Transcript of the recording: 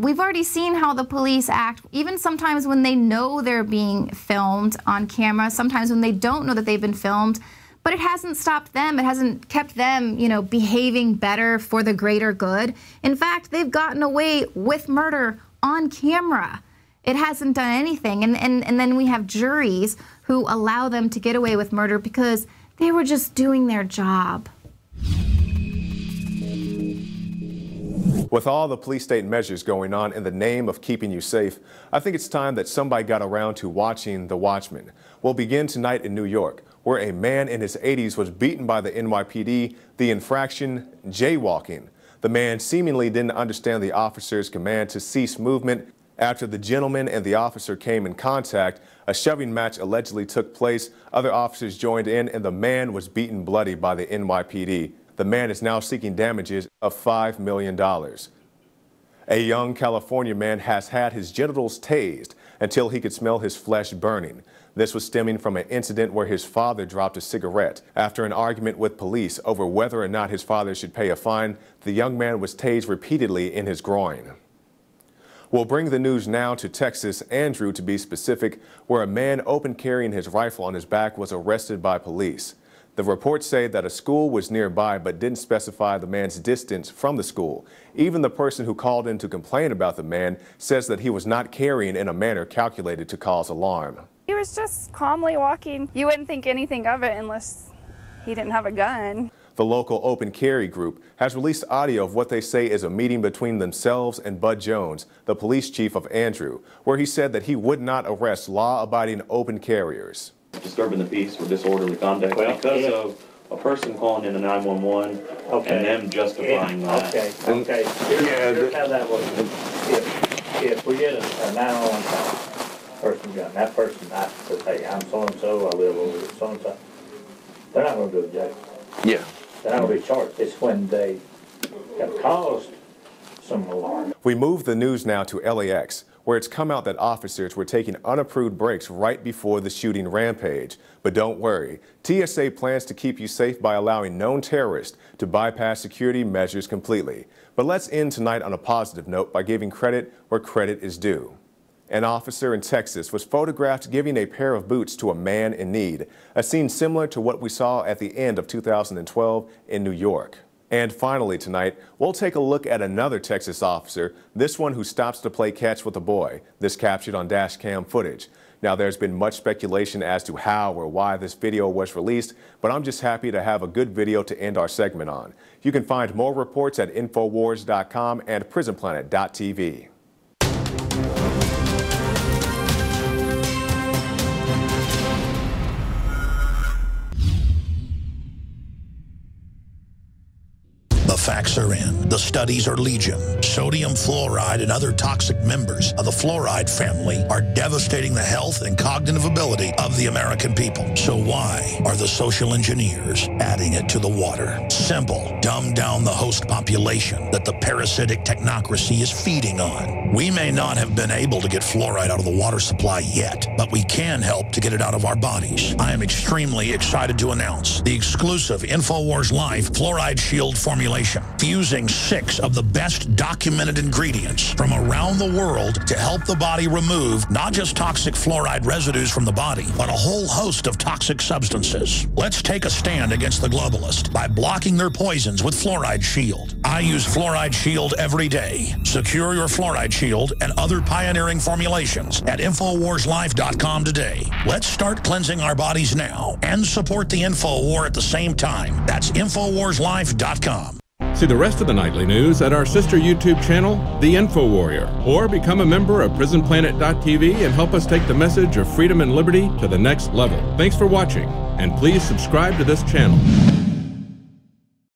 We've already seen how the police act, even sometimes when they know they're being filmed on camera, sometimes when they don't know that they've been filmed, but it hasn't stopped them. It hasn't kept them, behaving better for the greater good. In fact, they've gotten away with murder on camera. It hasn't done anything. And then we have juries who allow them to get away with murder because they were just doing their job. With all the police state measures going on in the name of keeping you safe, I think it's time that somebody got around to watching The Watchmen. We'll begin tonight in New York, where a man in his 80s was beaten by the NYPD, the infraction jaywalking. The man seemingly didn't understand the officer's command to cease movement. After the gentleman and the officer came in contact, a shoving match allegedly took place. Other officers joined in, and the man was beaten bloody by the NYPD. The man is now seeking damages of $5 million. A young California man has had his genitals tased until he could smell his flesh burning. This was stemming from an incident where his father dropped a cigarette. After an argument with police over whether or not his father should pay a fine, the young man was tased repeatedly in his groin. We'll bring the news now to Texas, Andrew to be specific, where a man open carrying his rifle on his back was arrested by police. The reports say that a school was nearby but didn't specify the man's distance from the school. Even the person who called in to complain about the man says that he was not carrying in a manner calculated to cause alarm. He was just calmly walking. You wouldn't think anything of it unless he didn't have a gun. The local open carry group has released audio of what they say is a meeting between themselves and Bud Jones, the police chief of Andrew, where he said that he would not arrest law-abiding open carriers. Disturbing the peace or disorderly conduct because of a person calling in a 911 and them justifying that. Okay. Here's how that works. If we get a 911 call, person gun, that person says, hey, I'm so-and-so, I live over at so-and-so, they're not going to go to jail. Yeah. They're not going to be charged. It's when they have caused some alarm. We move the news now to LAX, where it's come out that officers were taking unapproved breaks right before the shooting rampage. But don't worry, TSA plans to keep you safe by allowing known terrorists to bypass security measures completely. But let's end tonight on a positive note by giving credit where credit is due. An officer in Texas was photographed giving a pair of boots to a man in need, a scene similar to what we saw at the end of 2012 in New York. And finally tonight, we'll take a look at another Texas officer, this one who stops to play catch with a boy, this captured on dash cam footage. Now, there's been much speculation as to how or why this video was released, but I'm just happy to have a good video to end our segment on. You can find more reports at INFOWARS.com and PrisonPlanet.tv. The facts are in. The studies are legion. Sodium fluoride and other toxic members of the fluoride family are devastating the health and cognitive ability of the American people. So why are the social engineers adding it to the water? Simple. Dumb down the host population that the parasitic technocracy is feeding on. We may not have been able to get fluoride out of the water supply yet, but we can help to get it out of our bodies. I am extremely excited to announce the exclusive INFOWARS Life Fluoride Shield formulation, fusing 6 of the best documented ingredients from around the world to help the body remove not just toxic fluoride residues from the body, but a whole host of toxic substances. Let's take a stand against the globalists by blocking their poisons with Fluoride Shield. I use Fluoride Shield every day. Secure your Fluoride Shield and other pioneering formulations at InfoWarsLife.com today. Let's start cleansing our bodies now and support the info war at the same time. That's InfoWarsLife.com. See the rest of the nightly news at our sister YouTube channel, The Info Warrior, or become a member of PrisonPlanet.tv and help us take the message of freedom and liberty to the next level. Thanks for watching, and please subscribe to this channel.